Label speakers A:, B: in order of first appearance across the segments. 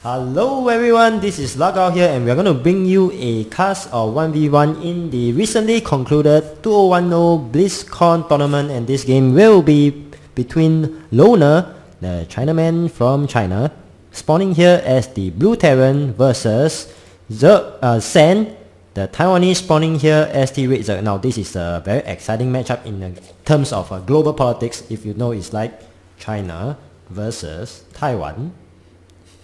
A: Hello everyone, this is Lagao here and we are going to bring you a cast of 1v1 in the recently concluded 2010 Blizzcon tournament, and this game will be between Loner, the Chinaman from China, spawning here as the Blue Terran versus Sen, the Taiwanese, spawning here as the Red Zerg. Now this is a very exciting matchup in terms of global politics. If you know, it's like China versus Taiwan.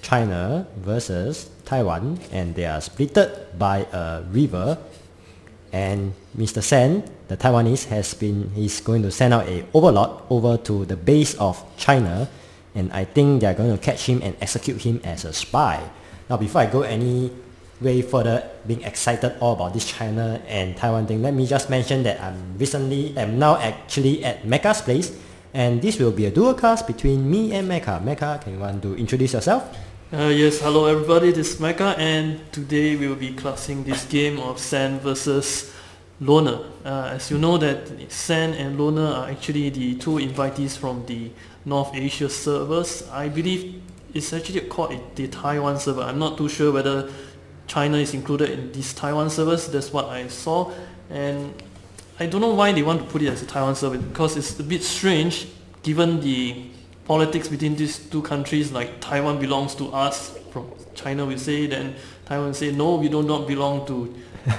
A: China versus Taiwan, and they are splitted by a river, and Mr. Sen, the Taiwanese, he's going to send out a overlord over to the base of China, and I think they're going to catch him and execute him as a spy. Now before I go any way further being excited all about this China and Taiwan thing, let me just mention that I'm now actually at Mecha's place, and this will be a dual cast between me and Mecha. Mecha, can you want to introduce yourself?
B: Yes, hello everybody, this is Mecha, and today we will be classing this game of Sen versus Loner. As you know that Sen and Loner are actually the two invitees from the North Asia servers. I believe it's actually called the Taiwan server. I'm not too sure whether China is included in these Taiwan servers. That's what I saw, and I don't know why they want to put it as a Taiwan server, because it's a bit strange given the politics between these two countries. Like Taiwan belongs to us, from China will say, then Taiwan will say no, we do not belong to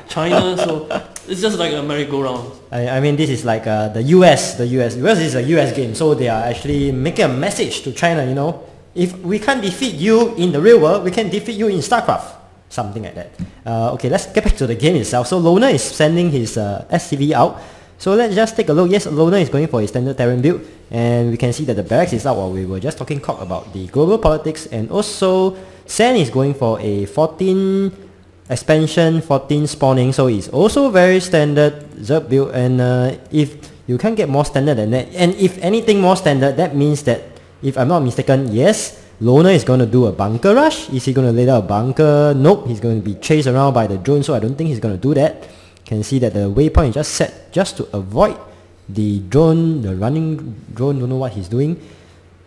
B: China. So it's just like a merry-go-round.
A: I mean, this is like the US is a US game, so they are actually making a message to China, you know, if we can't defeat you in the real world, we can defeat you in StarCraft, something like that. Okay, let's get back to the game itself. So Loner is sending his SCV out. So let's just take a look. Yes, Loner is going for his standard Terran build, and we can see that the barracks is out while we were just talking cock about the global politics. And also Sen is going for a 14 expansion, 14 spawning, so it's also very standard Zerg build. And if you can't get more standard than that, and if anything more standard, that means that, if I'm not mistaken, yes, Loner is going to do a bunker rush. Is he going to lay down a bunker? Nope, he's going to be chased around by the drone, so I don't think he's going to do that. Can see that the waypoint is just set just to avoid the drone, the running drone. Don't know what he's doing.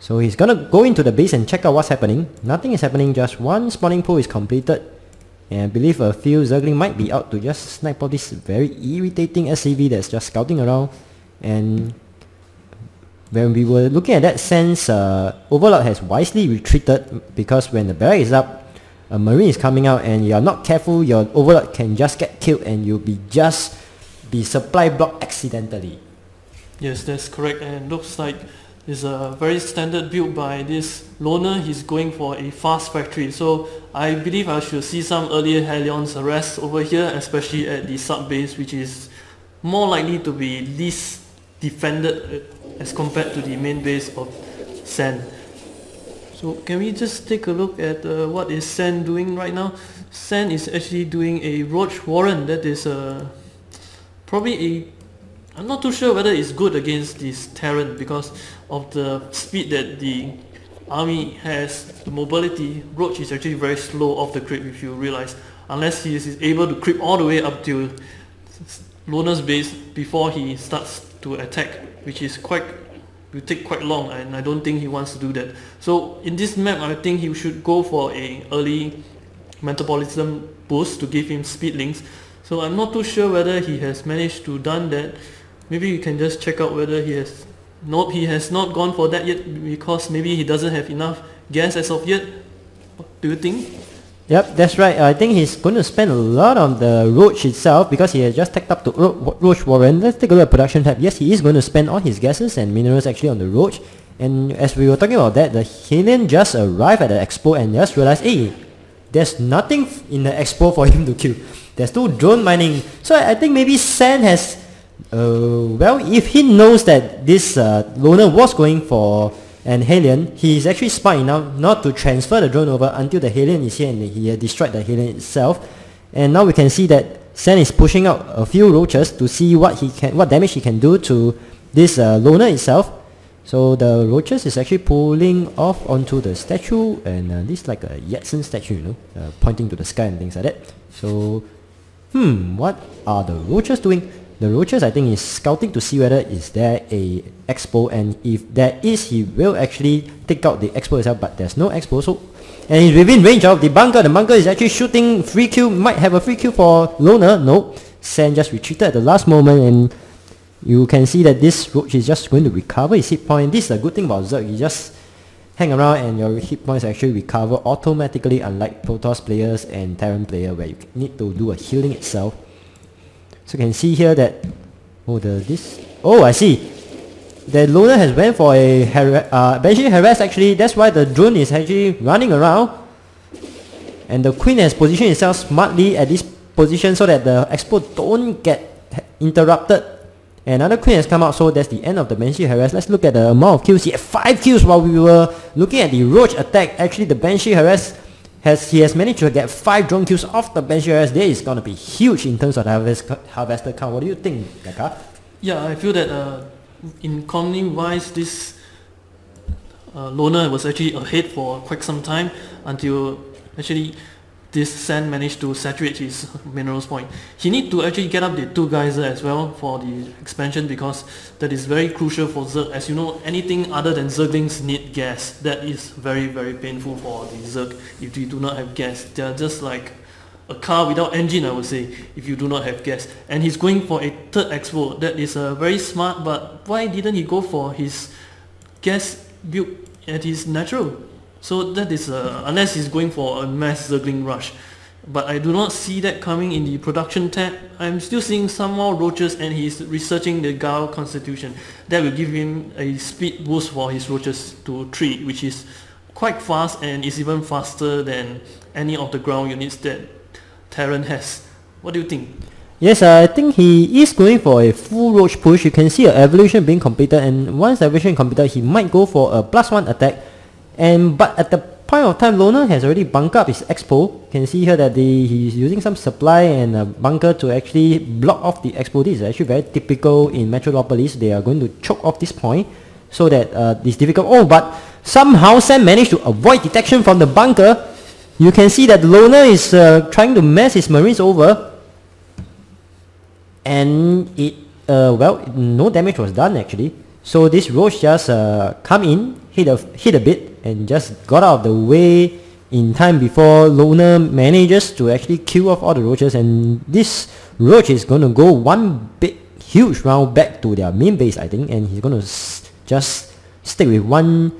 A: So he's gonna go into the base and check out what's happening. Nothing is happening, just one spawning pool is completed, and I believe a few Zergling might be out to just snipe out this very irritating SCV that's just scouting around. And when we were looking at that sense, Overlord has wisely retreated, because when the barrack is up, a marine is coming out and you're not careful, your Overlord can just get killed and you'll be supply blocked accidentally.
B: Yes, that's correct, and looks like it's a very standard build by this Loner. He's going for a fast factory, so I believe I should see some earlier Helion's arrests over here, especially at the sub base, which is more likely to be least defended as compared to the main base of Sen. So can we just take a look at what is Sen doing right now? Sen is actually doing a Roach Warren. That is probably I'm not too sure whether it's good against this Terran, because of the speed that the army has, the mobility. Roach is actually very slow off the creep, if you realize, unless he is able to creep all the way up to Loner's base before he starts to attack, which is will take quite long, and I don't think he wants to do that. So in this map, I think he should go for a early metabolism boost to give him speed links. So I'm not too sure whether he has managed to done that. Maybe you can just check out whether he has. Nope, he has not gone for that yet, because maybe he doesn't have enough gas as of yet. What do you think?
A: Yep, that's right. I think he's going to spend a lot on the Roach itself, because he has just tagged up to Roach Warren. Let's take a look at production tab. Yes, he is going to spend all his gases and minerals actually on the Roach. And as we were talking about that, the Hellion just arrived at the expo and just realized, hey, there's nothing in the expo for him to kill. There's no drone mining. So I think maybe Sen has, well, if he knows that this Loner was going for and Hellion, he is actually smart enough not to transfer the drone over until the Hellion is here, and he destroyed the Hellion itself. And now we can see that Sen is pushing out a few roaches to see what damage he can do to this Loner itself. So the roaches is actually pulling off onto the statue, and this is like a Yatsen statue, you know, pointing to the sky and things like that. So what are the roaches doing? the roaches I think is scouting to see whether is there a expo, and if there is, he will actually take out the expo itself, but there's no expo, so and he's within range of the bunker. The bunker is actually shooting free kill, might have a free kill for Loner. No, Sen just retreated at the last moment, and you can see that this roach is just going to recover his hit point. This is a good thing about Zerg, you just hang around and your hit points actually recover automatically, unlike Protoss players and Terran player where you need to do a healing itself. So you can see here that, I see. The Loner has went for a Banshee harass actually, that's why the drone is actually running around. And the Queen has positioned itself smartly at this position so that the expo don't get interrupted. Another Queen has come out, so that's the end of the Banshee harass. Let's look at the amount of kills. He had 5 kills while we were looking at the Roach attack. Actually the Banshee harass he has managed to get 5 drone kills off the Banshee harass. That is gonna be huge in terms of the harvester count. What do you think, Gaka?
B: Yeah, I feel that in economy wise, this Loner was actually ahead for quite some time until actually this Sand managed to saturate his minerals point. He need to actually get up the 2 geyser as well for the expansion, because that is very crucial for Zerg. As you know, anything other than Zerglings need gas. That is very painful for the Zerg if you do not have gas. They are just like a car without engine, I would say, if you do not have gas. And he's going for a 3rd expo. That is very smart, but why didn't he go for his gas build at his natural? So that is unless he's going for a mass Zergling rush. But I do not see that coming in the production tab. I'm still seeing some more roaches, and he's researching the Gao constitution. That will give him a speed boost for his roaches to 3, which is quite fast and is even faster than any of the ground units that Terran has. What do you think?
A: Yes, I think he is going for a full roach push. You can see an evolution being completed, and once the evolution completed, he might go for a +1 attack. But at the point of time, Loner has already bunked up his expo. You can see here that he's using some supply and a bunker to actually block off the expo. This is actually very typical in Metropolis. They are going to choke off this point so that it's difficult. Oh, but somehow Sam managed to avoid detection from the bunker. You can see that Loner is trying to mess his marines over, and no damage was done actually. So this roach just come in, hit a bit, and just got out of the way in time before Loner manages to actually kill off all the roaches. And this roach is going to go one big huge round back to their main base, I think, and he's going to just stick with one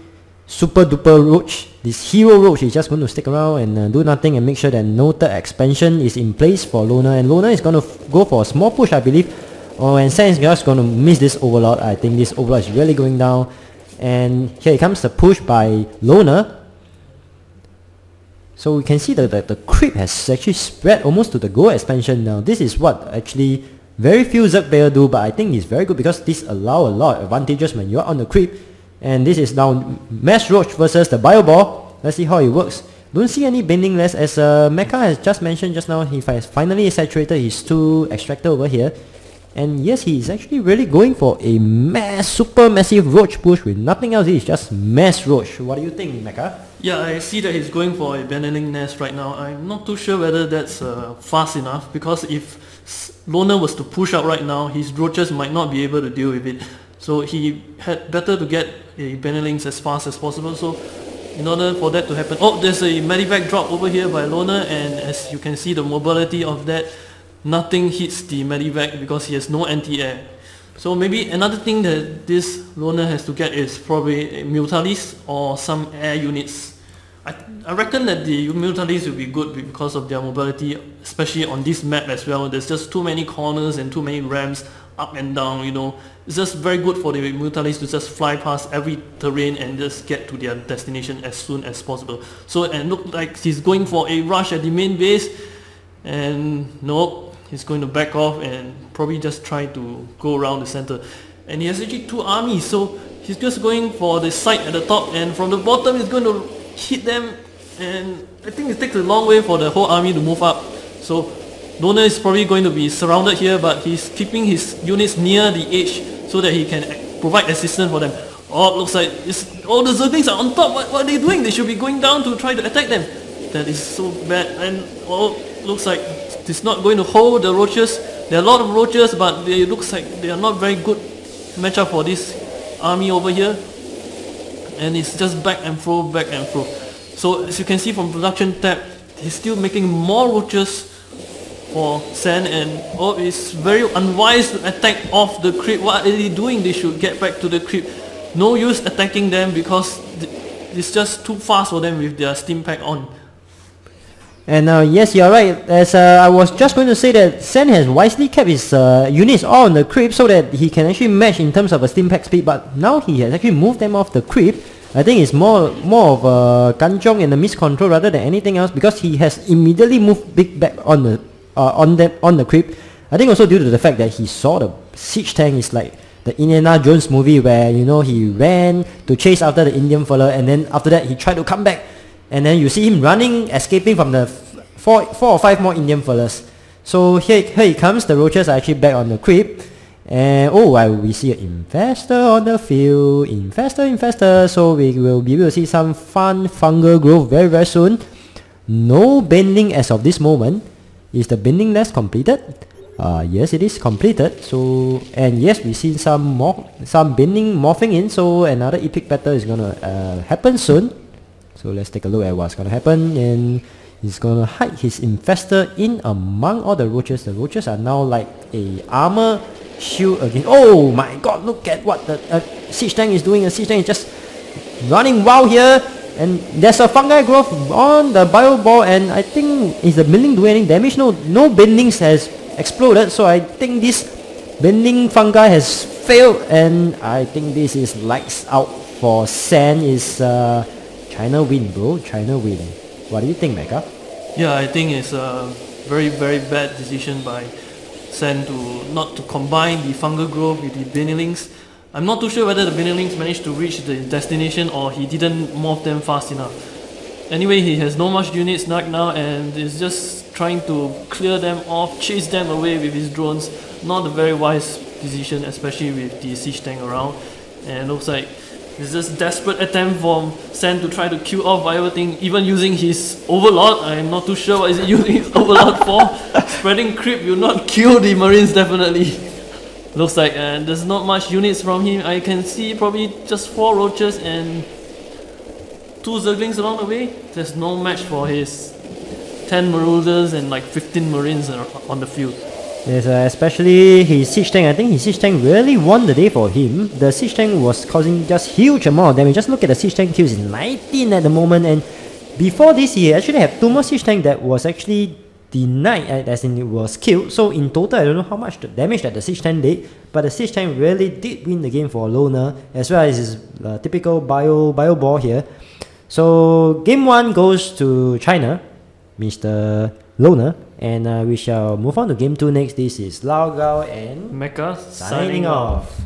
A: super duper roach. This hero roach is just going to stick around and do nothing and make sure that no 3rd expansion is in place for Loner. And Loner is going to go for a small push, I believe. And Sam is just going to miss this overlord. I think this overlord is really going down. And here comes the push by Loner. So we can see that the creep has actually spread almost to the gold expansion now. This is what actually very few Zerg players do, but I think it's very good because this allows a lot of advantages when you're on the creep. And this is now Mass Roach versus the Bio Ball. Let's see how it works. Don't see any bending less, as Mecha has just mentioned just now. He has finally saturated his 2 extractor over here. And yes, he is actually really going for a super massive roach push with nothing else. It's just mass roach. What do you think, Mecha?
B: Yeah, I see that he's going for a Benneling nest right now. I'm not too sure whether that's fast enough, because if Loner was to push out right now, his roaches might not be able to deal with it. So he had better to get a Benelings as fast as possible. So in order for that to happen, there's a medivac drop over here by Loner, and as you can see the mobility of that, nothing hits the medivac because he has no anti-air. So maybe another thing that this Loner has to get is probably a Mutalis or some air units. I reckon that the Mutalis will be good because of their mobility, especially on this map as well. There's just too many corners and too many ramps up and down, you know. It's just very good for the Mutalis to just fly past every terrain and just get to their destination as soon as possible. So, and look like he's going for a rush at the main base, and nope. He's going to back off and probably just try to go around the center. And he has actually 2 armies, so he's just going for the side at the top, and from the bottom he's going to hit them, and I think it takes a long way for the whole army to move up. So Loner is probably going to be surrounded here, but he's keeping his units near the edge so that he can provide assistance for them. Oh, it looks like all the Zerglings are on top. What are they doing? They should be going down to try to attack them. That is so bad, and looks like it's not going to hold the roaches. There are a lot of roaches, but it looks like they are not very good matchup for this army over here. And it's just back and fro, back and fro. So as you can see from production tab, he's still making more roaches for Sen, and it's very unwise to attack off the creep. What are they doing? They should get back to the creep. No use attacking them because it's just too fast for them with their steam pack on.
A: And yes, you're right. As I was just going to say that Sen has wisely kept his units all on the creep so that he can actually match in terms of a steam pack speed. But now he has actually moved them off the creep. I think it's more of a kanchong and a miscontrol rather than anything else, because he has immediately moved big back on the creep. I think also due to the fact that he saw the siege tank is like the Indiana Jones movie where, you know, he ran to chase after the Indian fella, and then after that he tried to come back, and then you see him running, escaping from the four or five more Indian fellas. So here he comes. The roaches are actually back on the creep. And we see an infestor on the field. Infestor. So we will be able to see some fun fungal growth very, very soon. No bending as of this moment. Is the bending nest completed? Yes, it is completed. So, and yes, we see some bending morphing in. So another epic battle is gonna happen soon. So let's take a look at what's gonna happen. And he's gonna hide his infestor in among all the roaches. The roaches are now like a armor shield again. Oh my god, look at what the siege tank is doing. The siege tank is just running wild here, and there's a fungi growth on the bio ball, and I think, is the bending doing any damage? No bendings has exploded, so I think this bending fungi has failed, and I think this is lights out for Sen. Is China win, bro. China win. What do you think, Mecca?
B: Yeah, I think it's a very, very bad decision by Sen not to combine the fungal growth with the binilings. I'm not too sure whether the binilings managed to reach the destination or he didn't morph them fast enough. Anyway, he has no much units right now and is just trying to clear them off, chase them away with his drones. Not a very wise decision, especially with the siege tank around. And it looks like it's just desperate attempt from Sen to try to kill off everything, even using his overlord. I'm not too sure what is he using his overlord for. Spreading creep will not kill the marines, definitely. Looks like there's not much units from him. I can see probably just 4 roaches and 2 zerglings along the way. There's no match for his 10 marauders and like 15 marines on the field.
A: Yes, especially his siege tank. I think his siege tank really won the day for him. The siege tank was causing just huge amount of damage. Just look at the siege tank kills, in 19 at the moment, and before this he actually had 2 more siege tank that was actually denied, as in it was killed. So in total, I don't know how much damage that the siege tank did, but the siege tank really did win the game for Loner, as well as his typical bio ball here. So game 1 goes to China, Mr. Loner, and we shall move on to game 2 next. This is Lao Gao and
B: Mecha
A: signing off.